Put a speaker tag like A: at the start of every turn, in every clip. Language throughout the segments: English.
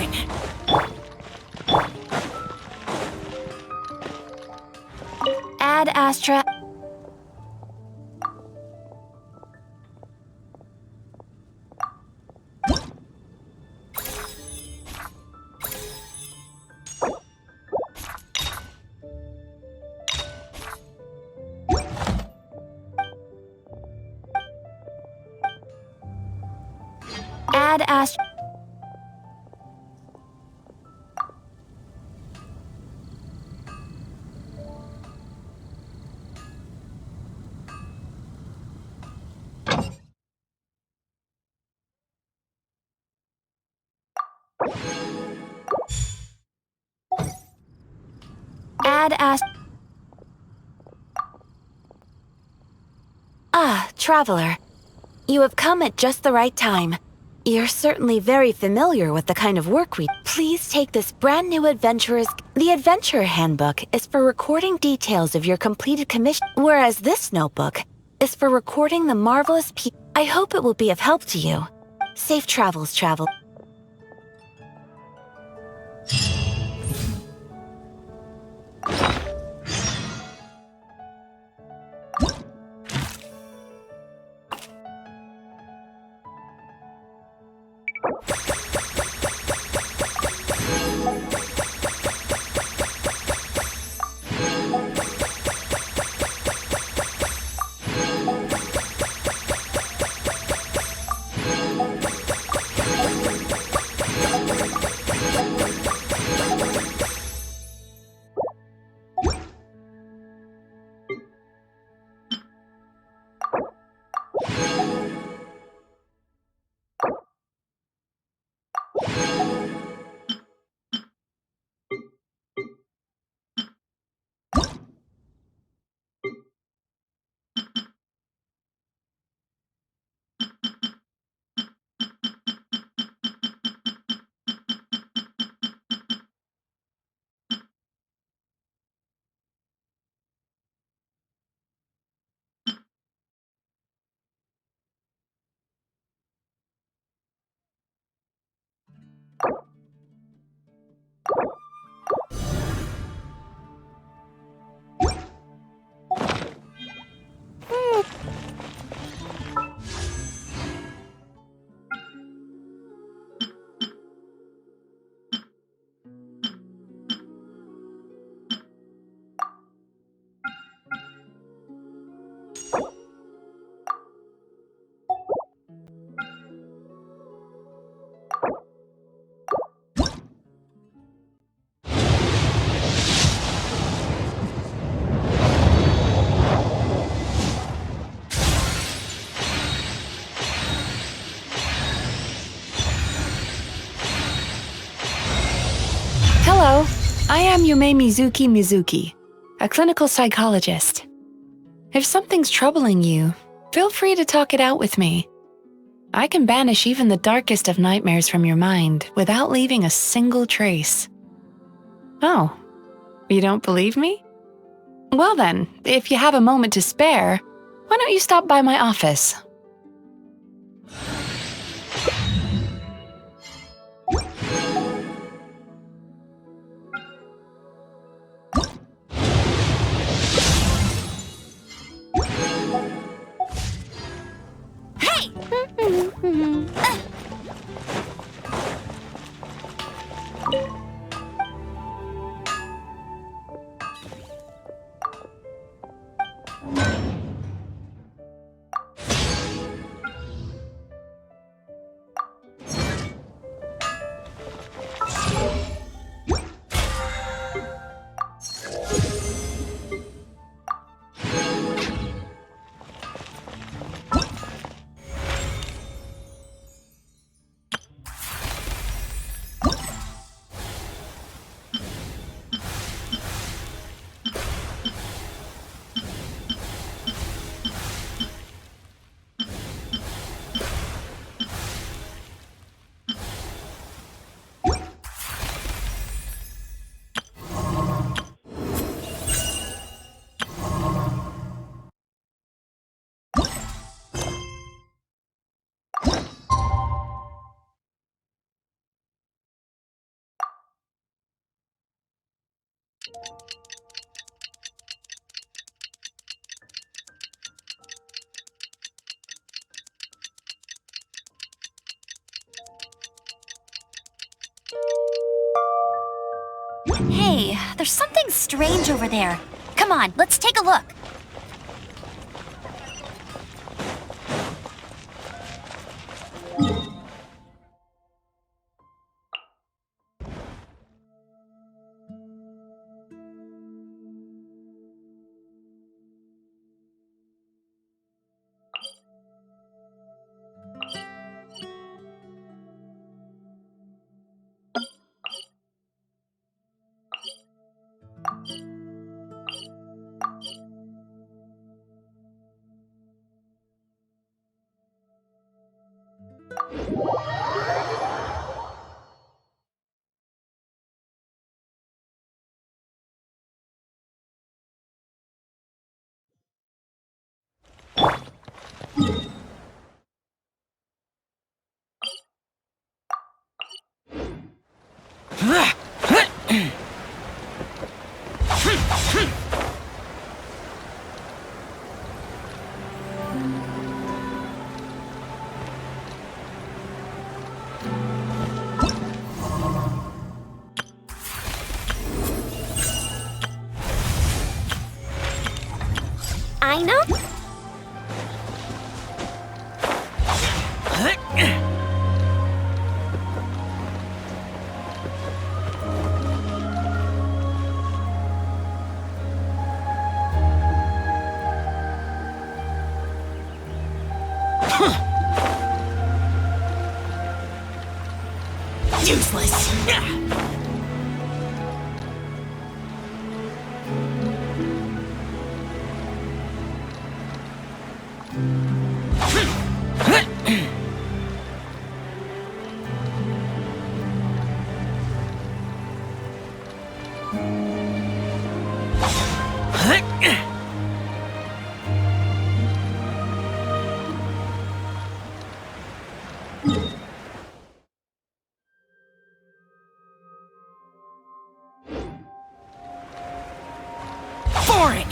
A: fine.
B: Ad Astra. Ad Astra. Ad Astra. Ah, traveler. You have come at just the right time. You're certainly very familiar with the kind of work we... Please take this brand new adventurer's... The Adventurer Handbook is for recording details of your completed commission, whereas this notebook is for recording the marvelous I hope it will be of help to you. Safe travels, travel.
A: Hello, I am Yume Mizuki, a clinical psychologist. If something's troubling you, feel free to talk it out with me. I can banish even the darkest of nightmares from your mind without leaving a single trace. Oh, you don't believe me? Well then, if you have a moment to spare, why don't you stop by my office?
C: Hey, there's something strange over there. Come on, let's take a look. I know.
D: Useless. Boring.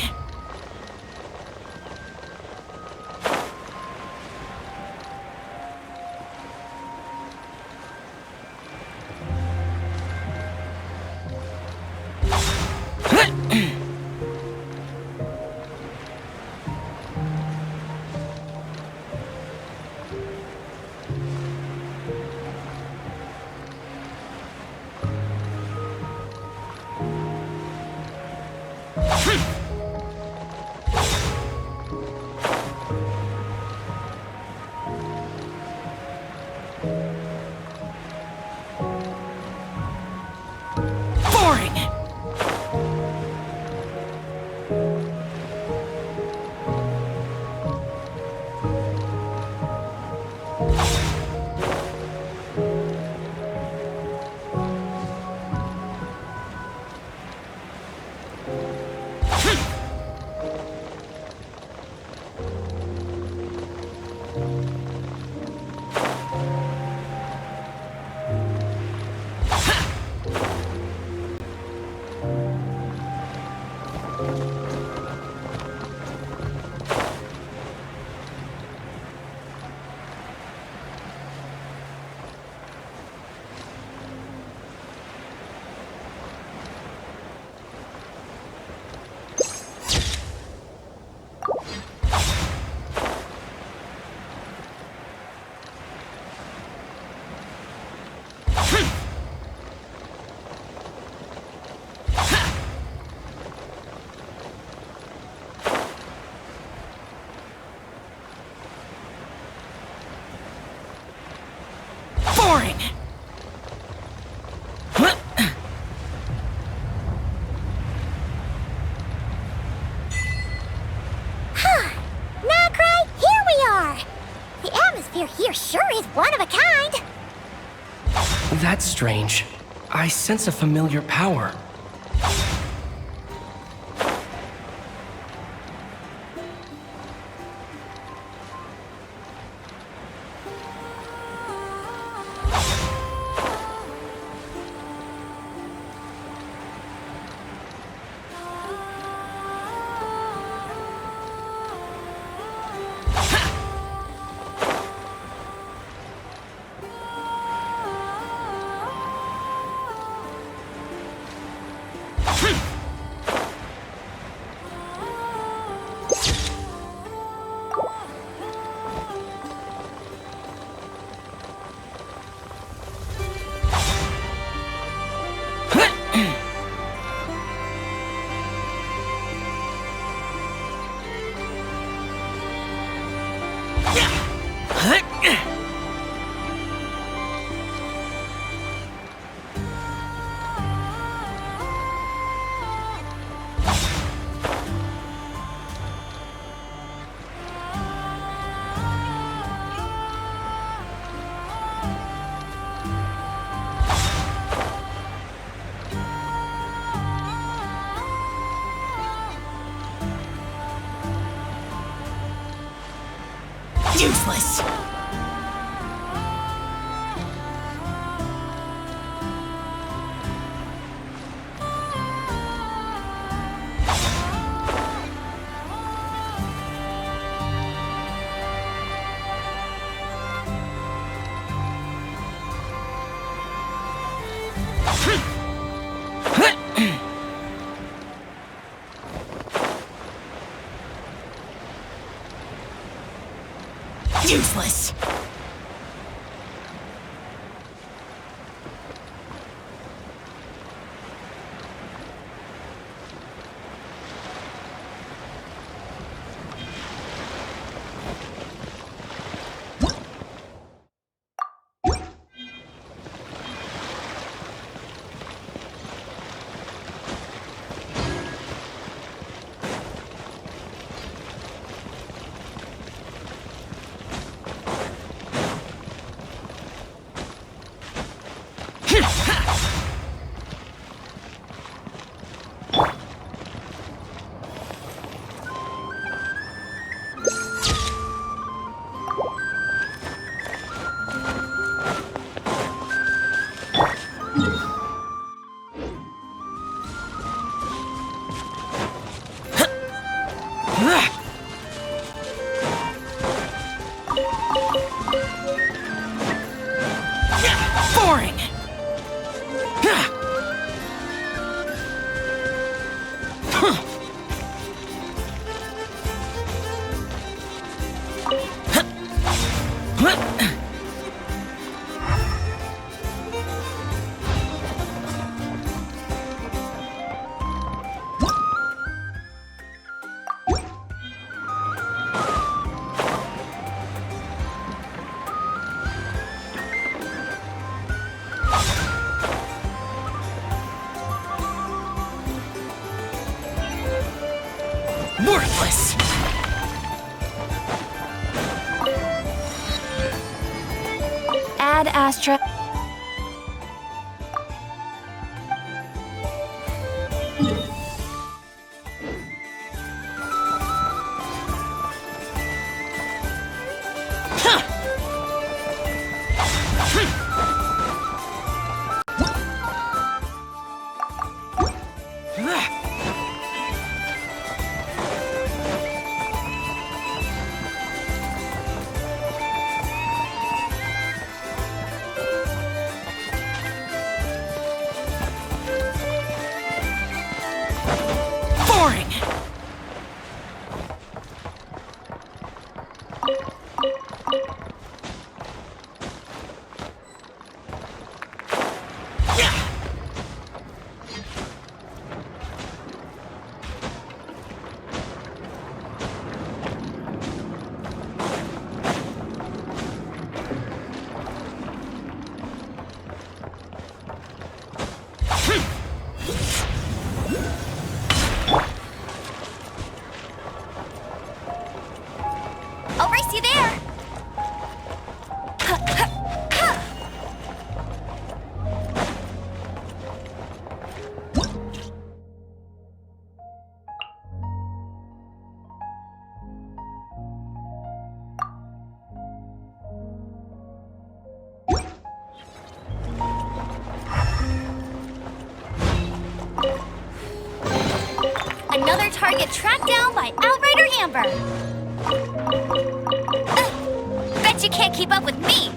D: Boring. Boring.
C: Now, Krai, here we are. The atmosphere here sure is one of a kind.
E: That's strange. I sense a familiar power.
D: Useless! Useless! Boring! Worthless!
B: Ad Astra.
D: Boring!
C: I'll race you there! Another target tracked down by Outrider Amber. Bet you can't keep up with me.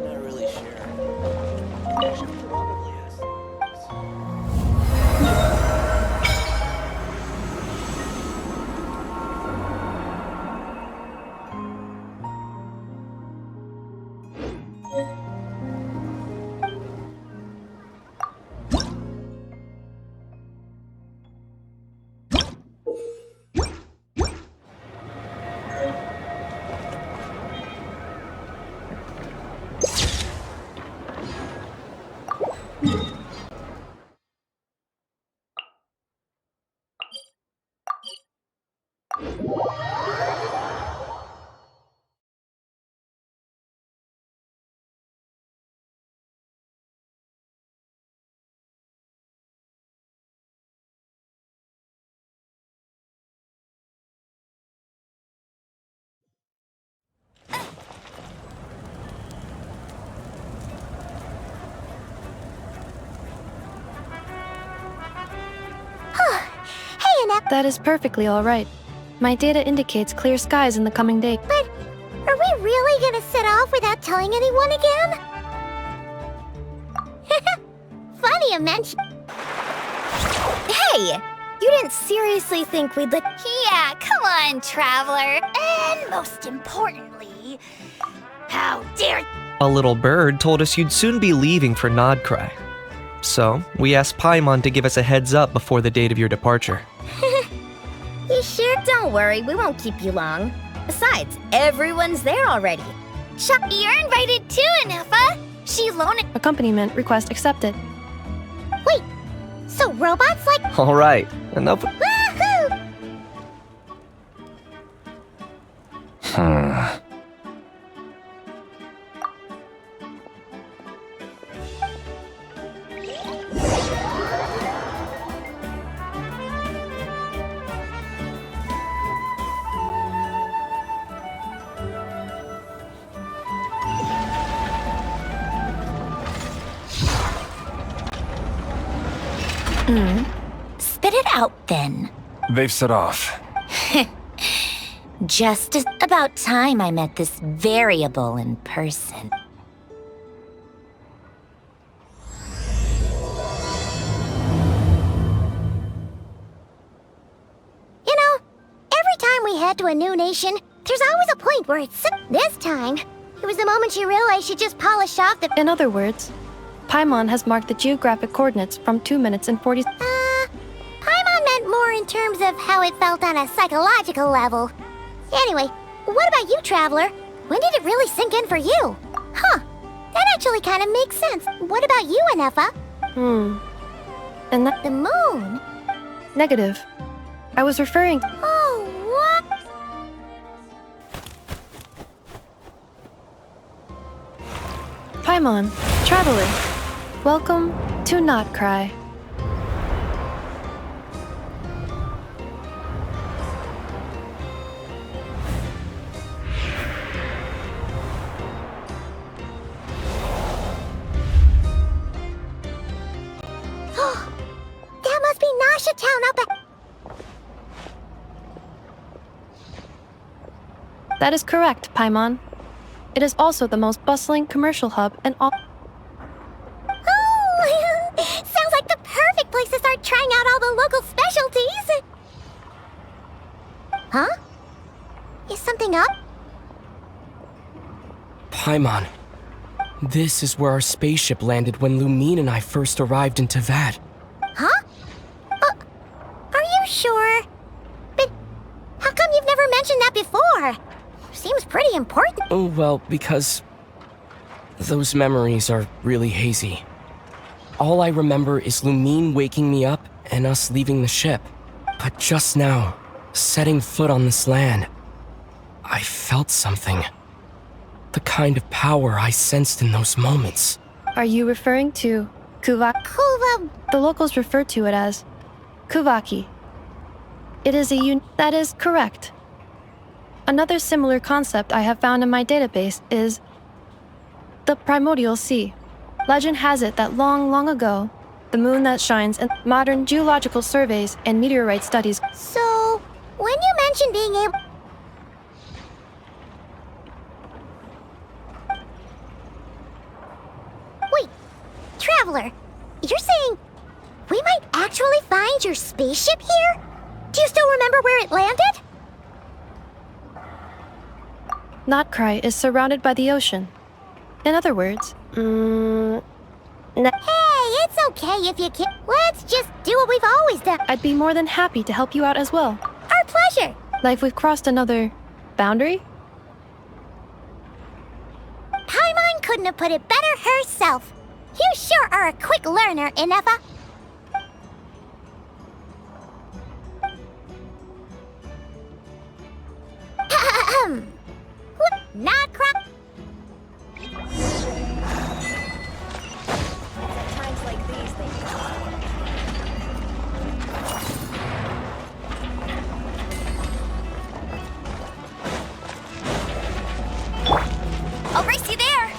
F: Not really sure. I should probably ask. That is perfectly all right. My data indicates clear skies in the coming day.
C: But are we really gonna set off without telling anyone again? Funny you mention.
B: Hey! You didn't seriously think we'd let—
C: Yeah, come on, Traveler. And most importantly, how dare—
G: A little bird told us you'd soon be leaving for Krai. So, we asked Paimon to give us a heads up before the date of your departure.
B: You sure? Don't worry, we won't keep you long. Besides, everyone's there already.
C: You're invited too, Anefa. She loaned—
F: Accompaniment request accepted.
C: Wait, so robots like—
G: Alright, enough.
C: Woohoo!
B: Spit it out then.
H: They've set off.
B: Just about time I met this variable in person.
C: You know, every time we head to a new nation, there's always a point where it's— This time, it was the moment she realized she just polished off the—
F: In other words, Paimon has marked the geographic coordinates from 2 minutes and 40.
C: Paimon meant more in terms of how it felt on a psychological level. Anyway, what about you, Traveler? When did it really sink in for you? Huh, that actually kind of makes sense. What about you, Anefa?
F: And that—
C: The moon?
F: Negative. I was referring—
C: Oh, what?
F: Paimon, Traveler. Welcome to Krai.
C: That must be Nasha Town up at—
F: That is correct, Paimon. It is also the most bustling commercial hub and all—
C: Oh, sounds like the perfect place to start trying out all the local specialties. Huh? Is something up?
E: Paimon, this is where our spaceship landed when Lumine and I first arrived in Tavad.
C: Huh? Are you sure? But how come you've never mentioned that before? Seems pretty important.
E: Oh, well, because those memories are really hazy. All I remember is Lumine waking me up and us leaving the ship. But just now, setting foot on this land, I felt something. The kind of power I sensed in those moments.
F: Are you referring to Kuvaki?
C: Kuva.
F: The locals refer to it as Kuvaki. It is that is correct. Another similar concept I have found in my database is the primordial sea. Legend has it that long, long ago, the moon that shines in modern geological surveys and meteorite studies.
C: So, when you mentioned being able— Wait, Traveler, you're saying we might actually find your spaceship here? Do you still remember where it landed?
F: Krai is surrounded by the ocean. In other words,
C: Hey, it's okay if you can't. Let's just do what we've always done.
F: I'd be more than happy to help you out as well.
C: Our pleasure.
F: Like we've crossed another boundary?
C: Paimon couldn't have put it better herself. You sure are a quick learner, Anefa. Not crap.
B: Times like these,
C: I'll race you there.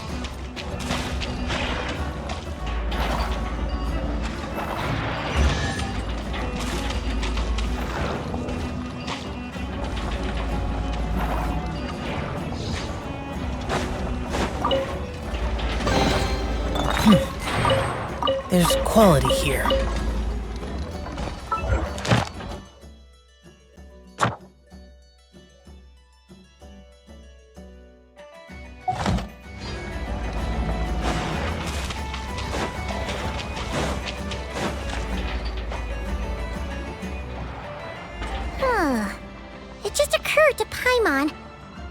D: There's quality here.
C: It just occurred to Paimon.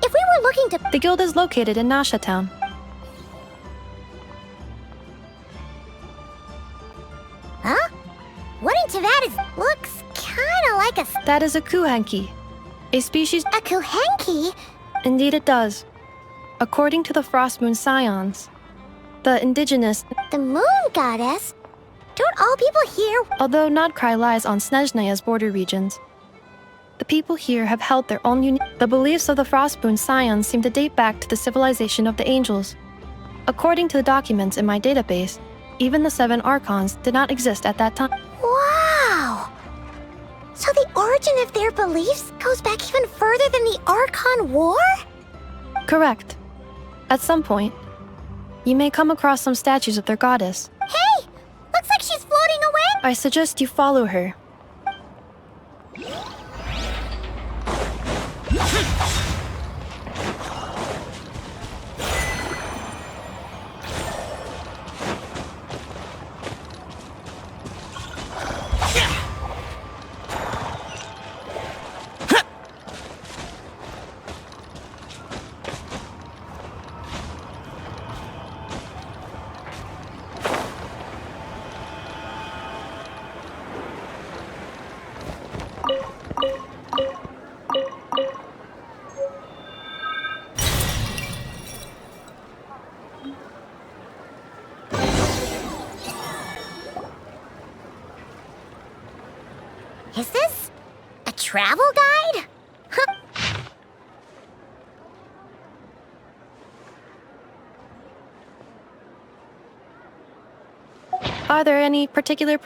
C: If we were looking to...
F: The guild is located in Nasha Town.
C: Huh? What in Tavada looks kinda like a...
F: That is a kuhenki, a species...
C: A kuhenki?
F: Indeed it does. According to the Frost Moon Scions, the indigenous...
C: The moon goddess? Don't all people here...
F: Although Nodkrai lies on Snezhnaya's border regions, the people here have held their own unique... The beliefs of the Frostmoon Scions seem to date back to the civilization of the angels. According to the documents in my database, even the 7 Archons did not exist at that time.
C: Wow! So the origin of their beliefs goes back even further than the Archon War?
F: Correct. At some point, you may come across some statues of their goddess.
C: Hey! Looks like she's floating away!
F: I suggest you follow her.
C: Is this a travel guide? Huh.
F: Are there any particular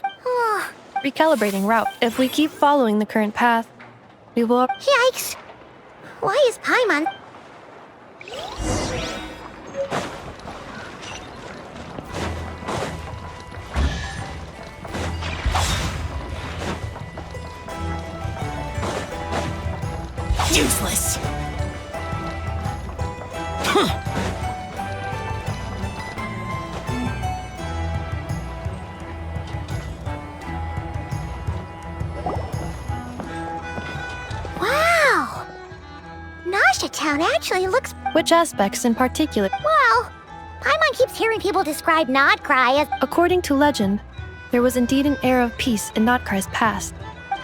F: recalibrating route? If we keep following the current path, we will...
C: Yikes! Why is Paimon...
D: Useless.
C: Wow! Nasha Town actually looks...
F: Which aspects in particular?
C: Well, Paimon keeps hearing people describe Nodkrai as...
F: According to legend, there was indeed an era of peace in Nodkrai's past.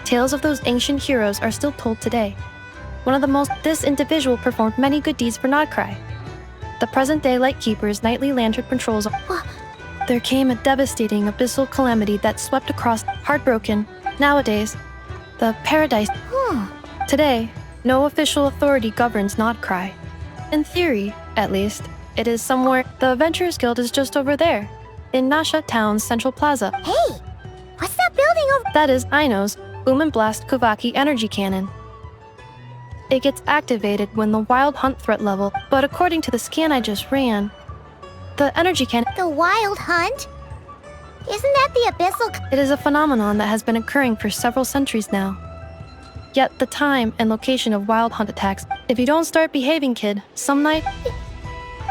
F: Tales of those ancient heroes are still told today. One of the most... This individual performed many good deeds for Nodkrai. The present-day Lightkeeper's nightly lantern patrols... There came a devastating abyssal calamity that swept across... Heartbroken. Nowadays, the paradise... Today, no official authority governs Nodkrai. In theory, at least, it is somewhere... The Adventurers Guild is just over there, in Nasha Town's central plaza.
C: Hey! What's that building over...
F: That is Aino's Boom and Blast Kuvaki energy cannon. It gets activated when the Wild Hunt threat level, but according to the scan I just ran, the energy cannon...
C: The Wild Hunt? Isn't that the abyssal...
F: It is a phenomenon that has been occurring for several centuries now. Yet the time and location of Wild Hunt attacks... If you don't start behaving, kid, some night...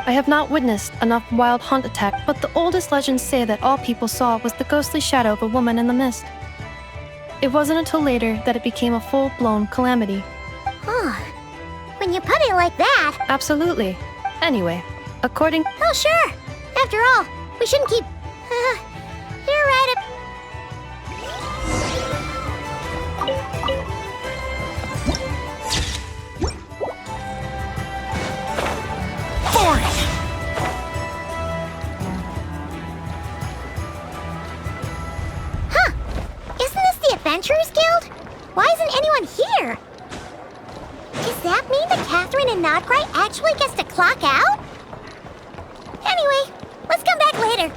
F: I have not witnessed enough Wild Hunt attacks, but the oldest legends say that all people saw was the ghostly shadow of a woman in the mist. It wasn't until later that it became a full-blown calamity.
C: When you put it like that...
F: Absolutely. Anyway, according...
C: Oh, sure. After all, we shouldn't keep... You're right.
D: Boring.
C: Isn't this the Adventurers Guild? Why isn't anyone here? Does that mean that Catherine and Nodkrai actually gets to clock out? Anyway, let's come back later.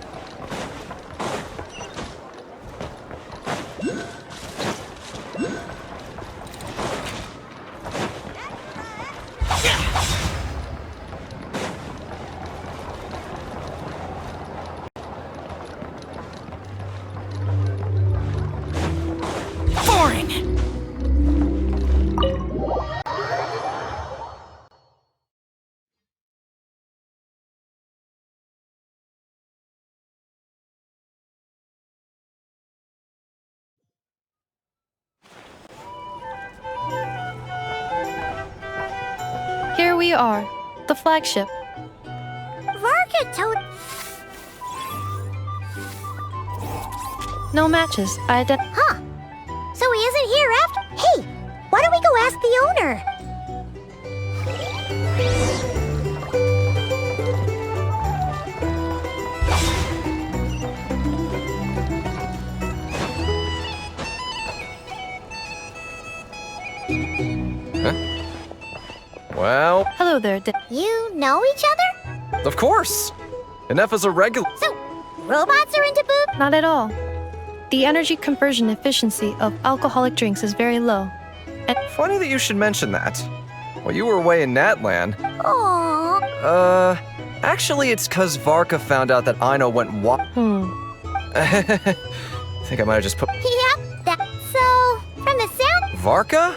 F: we are, the flagship.
C: Varka told...
F: No matches.
C: Huh. So he isn't here after... Hey, why don't we go ask the owner?
H: Well,
F: Hello there,
C: You know each other?
H: of course. Ineffa's a regular.
C: So, robots are into boob?
F: Not at all. The energy conversion efficiency of alcoholic drinks is very low.
H: Funny that you should mention that. While you were away in Natland.
C: Aww.
H: Actually, it's cause Varka found out that Aino went I think I might have just put.
C: Yep, so, from the sound...
H: Varka?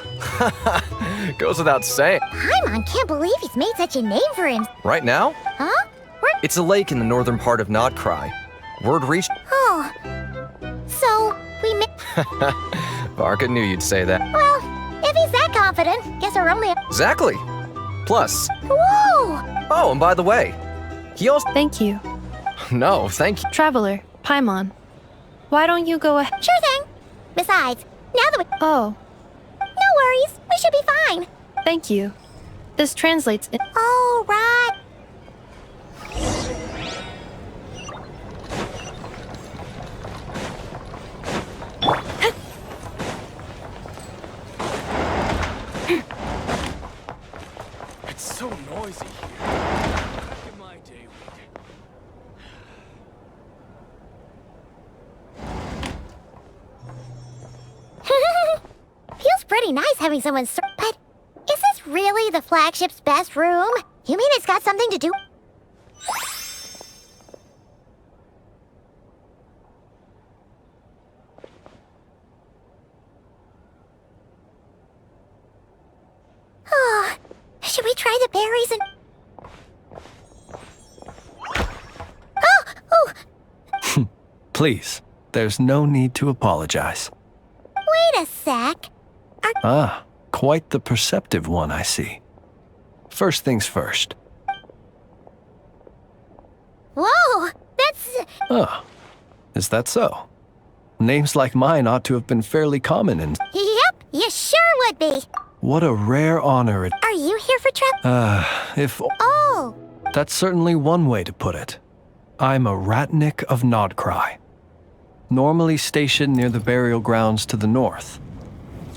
H: Goes without saying.
C: Paimon can't believe he's made such a name for him.
H: Right now?
C: Huh? Where...
H: It's a lake in the northern part of Krai. Word reached.
C: Oh. So, we may...
H: Varka knew you'd say that.
C: Well, if he's that confident, guess we're only...
H: Exactly. Plus.
C: Whoa!
H: Oh, and by the way, he also.
F: Thank you.
H: No, thank you.
F: Traveler, Paimon. Why don't you go ahead?
C: Sure thing. Besides, now that we...
F: Oh,
C: No worries, we should be fine.
F: thank you. This translates in.
C: All right.
E: It's so noisy here. Back in my day,
C: Feels pretty nice having someone but is this really the flagship's best room? You mean it's got something to do? Oh, should we try the berries and... Oh!
I: Please, there's no need to apologize.
C: Wait a sec.
I: Ah, quite the perceptive one, I see. First things first.
C: Whoa! That's...
I: Ah, is that so? Names like mine ought to have been fairly common in...
C: Yep, you sure would be.
I: What a rare honor it...
C: Are you here for
I: if...
C: Oh,
I: That's certainly one way to put it. I'm a Ratnik of Krai, normally stationed near the burial grounds to the north.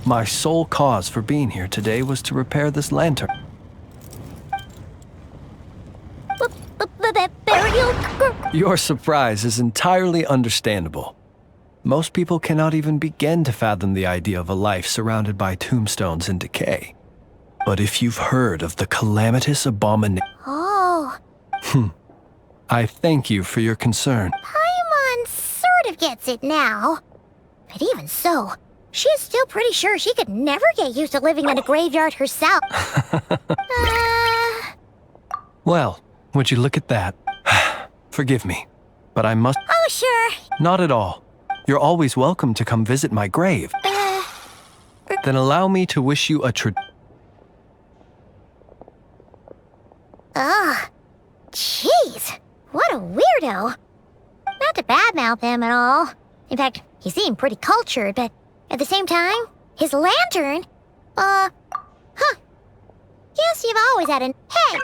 I: My sole cause for being here today was to repair this lantern.
C: burial...
I: Your surprise is entirely understandable. Most people cannot even begin to fathom the idea of a life surrounded by tombstones and decay. But if you've heard of the calamitous abomination...
C: Oh,
I: I thank you for your concern.
C: Paimon sort of gets it now. But even so, she is still pretty sure she could never get used to living in a graveyard herself.
I: Well, would you look at that? Forgive me, but I must...
C: Oh, sure.
I: Not at all. You're always welcome to come visit my grave. Then allow me to wish you a
C: Ugh. Jeez. What a weirdo. Not to badmouth him at all. In fact, he seemed pretty cultured, but at the same time, his lantern... Guess you've always had an... Hey!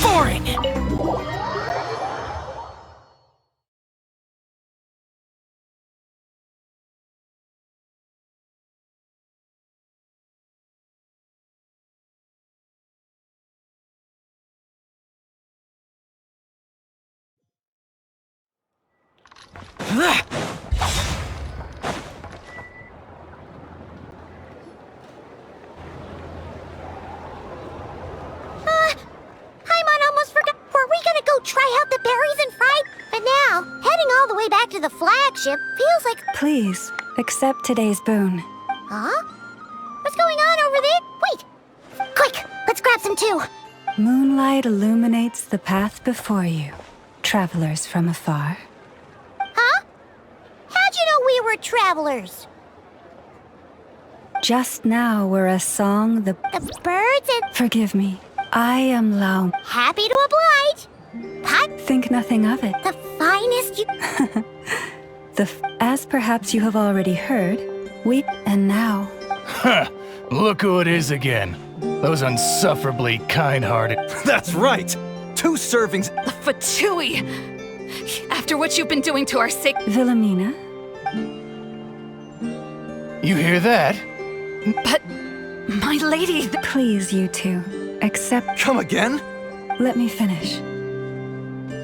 D: Boring!
C: Paimon almost forgot. Were we gonna go try out the berries and fried? But now, heading all the way back to the flagship feels like...
A: Please, accept today's boon.
C: Huh? What's going on over there? Wait! Quick, let's grab some too.
J: Moonlight illuminates the path before you, travelers from afar.
C: Huh? How'd you know we were travelers?
J: Just now were a song the
C: birds and...
J: Forgive me, I am Lao.
C: Happy to oblige.
J: Think nothing of it.
C: The finest you...
J: As perhaps you have already heard, and now...
K: Huh. Look who it is again. Those unsufferably kind-hearted...
H: That's right! 2 servings...
L: The Fatui! After what you've been doing to our sick...
J: Wilhelmina?
K: You hear that?
L: But... my lady...
J: Please, you two. Accept...
H: Come again?
J: Let me finish.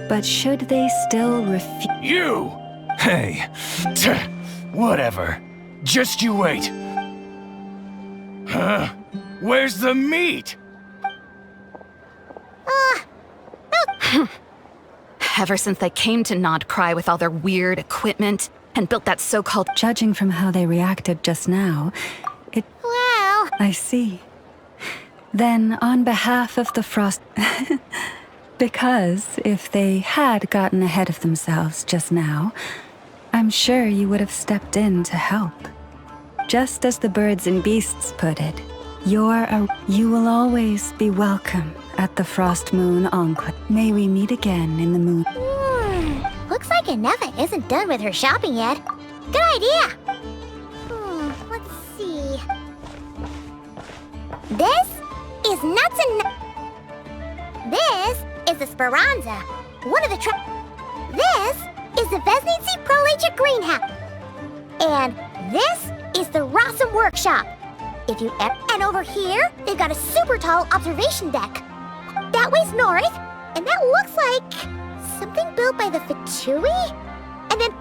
J: But should they still refuse...
K: You! Hey. Whatever. Just you wait. Huh? Where's the meat?
L: Ever since they came to Nod Krai with all their weird equipment and built that so-called...
J: Judging from how they reacted just now,
C: Well...
J: I see. Then, on behalf of the Frost... Because if they had gotten ahead of themselves just now, I'm sure you would have stepped in to help. Just as the birds and beasts put it, you will always be welcome at the Frost Moon Enclave. May we meet again in the moon.
C: Looks like Inefa isn't done with her shopping yet. Good idea! Let's see... This is nuts and... This is the Speranza, one of the This is the Vesnitsi Prolage Greenhouse. And this is the Rossum Workshop. If you and over here, they've got a super tall observation deck. That way's north, and that looks like something built by the Fatui? And then...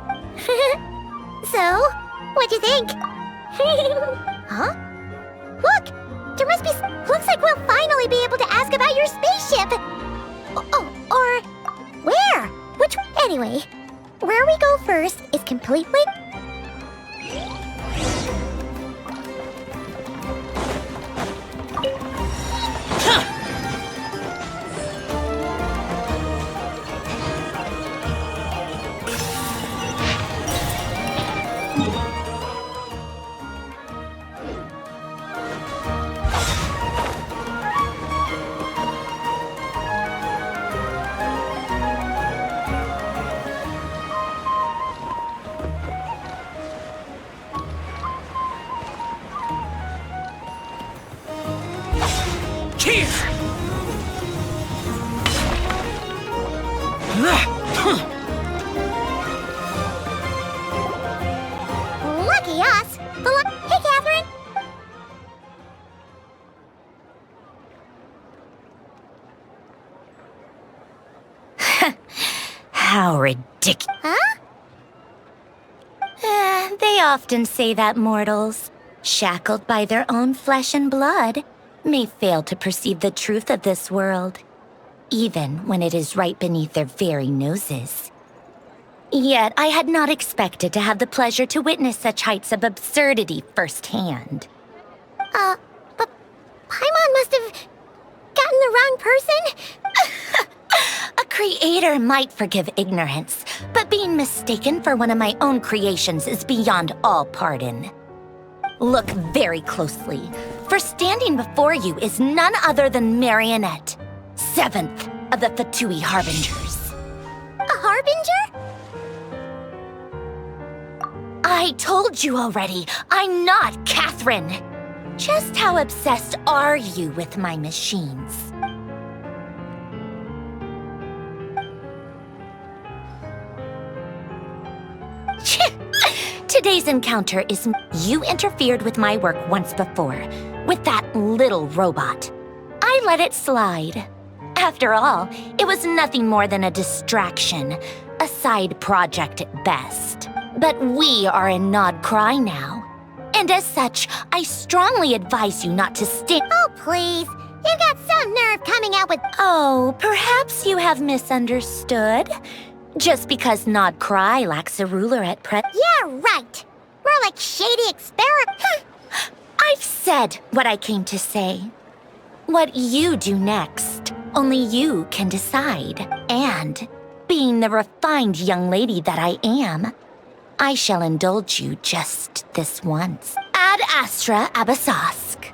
C: So, what'd you think? Huh? Look! There must be... Looks like we'll finally be able to ask about your spaceship! Or... Where? Which... Anyway, where we go first is completely... Lucky us! Hey, Catherine!
B: How ridiculous.
C: Huh?
B: They often say that mortals, shackled by their own flesh and blood, may fail to perceive the truth of this world, even when it is right beneath their very noses. Yet I had not expected to have the pleasure to witness such heights of absurdity firsthand.
C: But Paimon must have gotten the wrong person?
B: A creator might forgive ignorance, but being mistaken for one of my own creations is beyond all pardon. Look very closely, for standing before you is none other than Marionette, 7th of the Fatui Harbingers.
C: A Harbinger?
B: I told you already, I'm not Catherine. Just how obsessed are you with my machines? Today's encounter is you interfered with my work once before, with that little robot. I let it slide. After all, it was nothing more than a distraction, a side project at best. But we are in Nod Krai now, and as such, I strongly advise you not to stay.
C: Oh, please. You've got some nerve coming out with...
B: Oh, perhaps you have misunderstood. Just because Nod Krai lacks a ruler at present.
C: Yeah, right. We're like shady experiment.
B: I've said what I came to say. What you do next
C: Only you can decide. And, being the refined young lady that I am, I shall indulge you just this once. Ad Astra Abasask.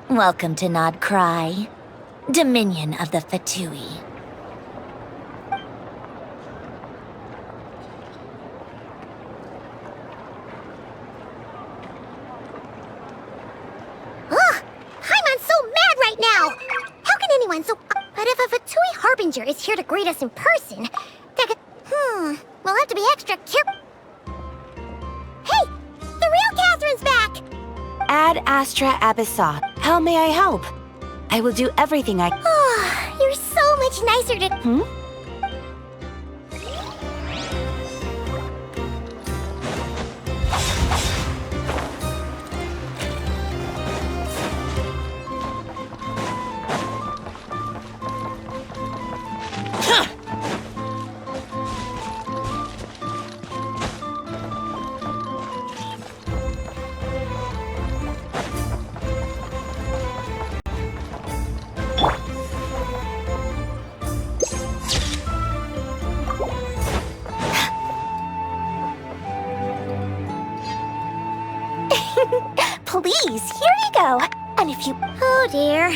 C: Welcome to Nod Krai, Dominion of the Fatui. Paimon's so mad right now! How can anyone so... But if a Fatui Harbinger is here to greet us in person, that could... we'll have to be extra careful. Hey! The real Catherine's back!
B: Ad Astra Abyssal. How may I help? I will do everything I...
C: You're so much nicer to...
B: Please, here you go. And if you...
C: Oh dear.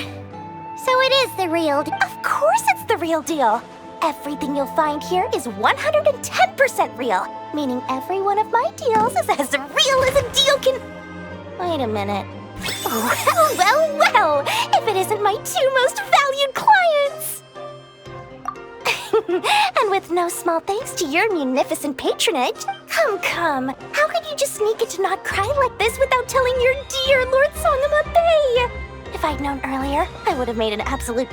C: So it is the real...
B: Of course it's the real deal. Everything you'll find here is 110% real, meaning every one of my deals is as real as a deal can... Wait a minute. Well, if it isn't my two most valued clients! And with no small thanks to your munificent patronage. Come. How could you just sneak into Nod Krai like this without telling your dear Lord Sangama Bay? If I'd known earlier, I would have made an absolute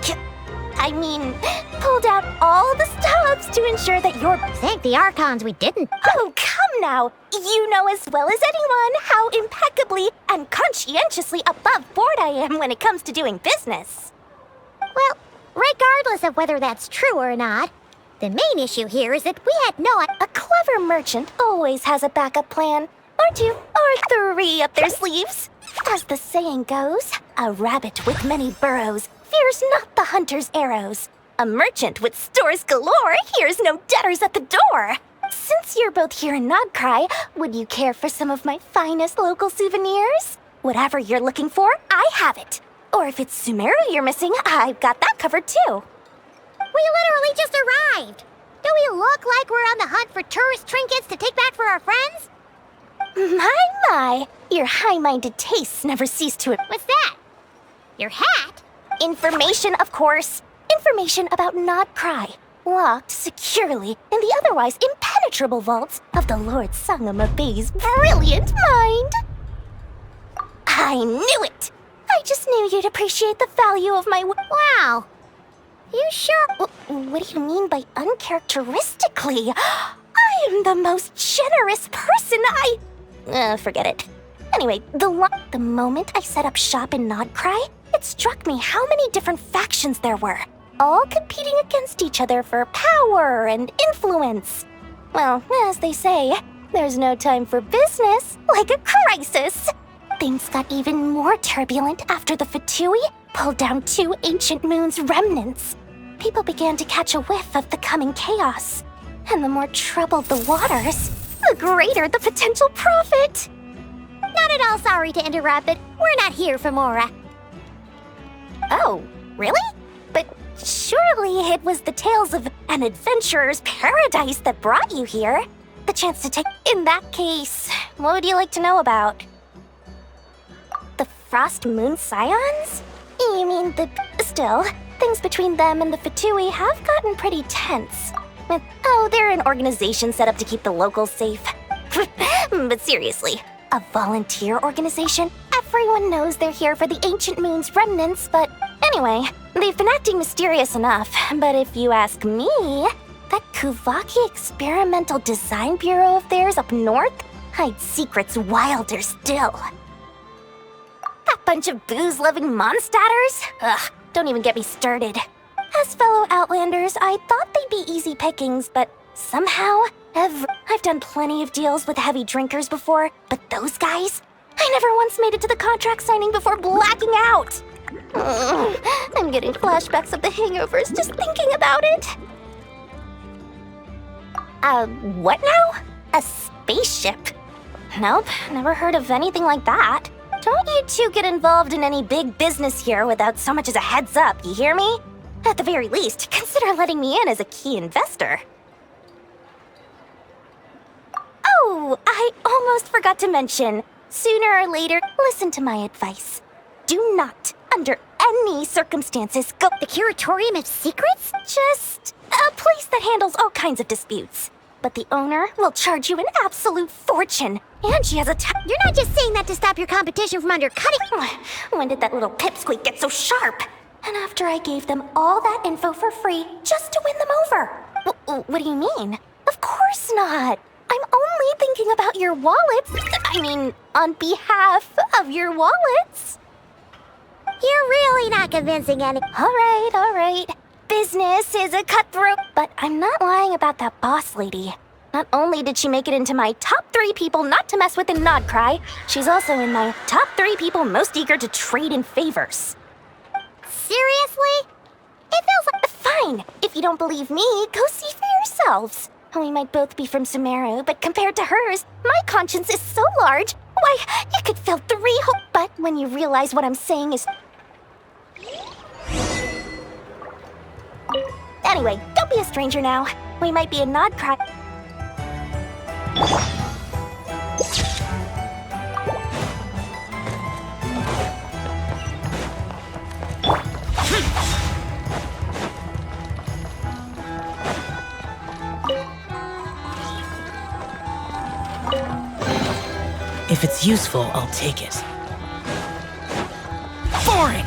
B: pulled out all the stops to ensure that you're...
C: Thank the Archons we didn't.
B: Oh, come now. You know as well as anyone how impeccably and conscientiously above board I am when it comes to doing business.
C: Well, regardless of whether that's true or not, the main issue here is that we had no...
B: A clever merchant always has a backup plan, or two, or three up their sleeves. As the saying goes, a rabbit with many burrows fears not the hunter's arrows. A merchant with stores galore hears no debtors at the door. Since you're both here in Nod Krai, would you care for some of my finest local souvenirs? Whatever you're looking for, I have it. Or if it's Sumeru you're missing, I've got that covered too.
C: We literally just arrived. Do we look like we're on the hunt for tourist trinkets to take back for our friends?
B: My, your high-minded tastes never cease to...
C: What's that? Your hat?
B: Information, of course. Information about Nod Krai, locked securely in the otherwise impenetrable vaults of the Lord Sangama Bay's brilliant mind. I knew it! I just knew you'd appreciate the value of my...
C: Wow. You sure...
B: What do you mean by uncharacteristically? I am the most generous person forget it. Anyway, the moment I set up shop in Nod Krai, it struck me how many different factions there were, all competing against each other for power and influence. Well, as they say, there's no time for business like a crisis. Things got even more turbulent after the Fatui pulled down 2 ancient moon's remnants. People began to catch a whiff of the coming chaos. And the more troubled the waters, the greater the potential profit.
C: Not at all sorry to interrupt, but we're not here for Mora.
B: Oh, really? But surely it was the tales of an adventurer's paradise that brought you here. The chance to take... In that case, what would you like to know about? The Frost Moon Scions? You mean the... Still, things between them and the Fatui have gotten pretty tense. They're an organization set up to keep the locals safe. But seriously, a volunteer organization? Everyone knows they're here for the Ancient Moon's remnants, but anyway, they've been acting mysterious enough. But if you ask me, that Kuvaki Experimental Design Bureau of theirs up north hides secrets wilder still. That bunch of booze-loving monstators? Ugh, don't even get me started. As fellow Outlanders, I thought they'd be easy pickings, but somehow, I've done plenty of deals with heavy drinkers before, but those guys? I never once made it to the contract signing before blacking out.
C: I'm getting flashbacks of the hangovers just thinking about it. What now? A spaceship? Nope, never heard of anything like that. Don't you two get involved in any big business here without so much as a heads up, you hear me? At the very least, consider letting me in as a key investor. Oh, I almost forgot to mention. Sooner or later, listen to my advice. Do not, under any circumstances, go the Curatorium of Secrets? Just a place that handles all kinds of disputes. But the owner will charge you an absolute fortune. And she has a You're not just saying that to stop your competition from undercutting. When did that little pipsqueak get so sharp? And after I gave them all that info for free just to win them over. What do you mean? Of course not. I'm only thinking about your wallets. I mean, on behalf of your wallets. You're really not convincing any. All right. Business is a cutthroat. But I'm not lying about that boss lady. Not only did she make it into my top 3 people not to mess with in Krai, she's also in my top 3 people most eager to trade in favors. Seriously? It feels like... Fine. If you don't believe me, go see for yourselves. We might both be from Sumeru, but compared to hers, my conscience is so large. Why, it could fill 3 whole... But when you realize what I'm saying is... Anyway, don't be a stranger now. We might be in Krai.
D: If it's useful, I'll take it. Boring!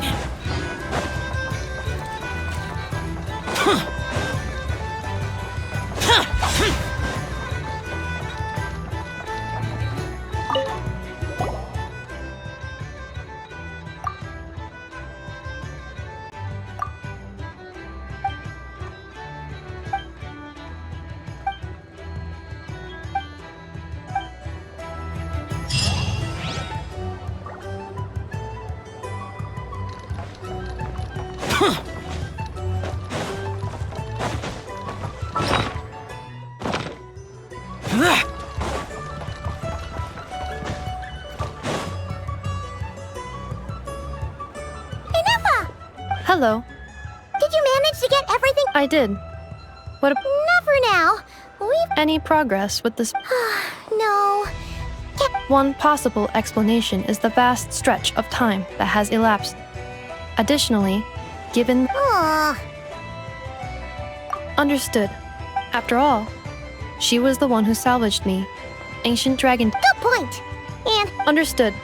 F: Hello.
C: Did you manage to get everything?
F: I did. What
C: Not for now.
F: Any progress with this?
C: No.
F: One possible explanation is the vast stretch of time that has elapsed. Additionally, given... Understood. After all, she was the one who salvaged me. Ancient dragon...
C: Good point. And...
F: Understood.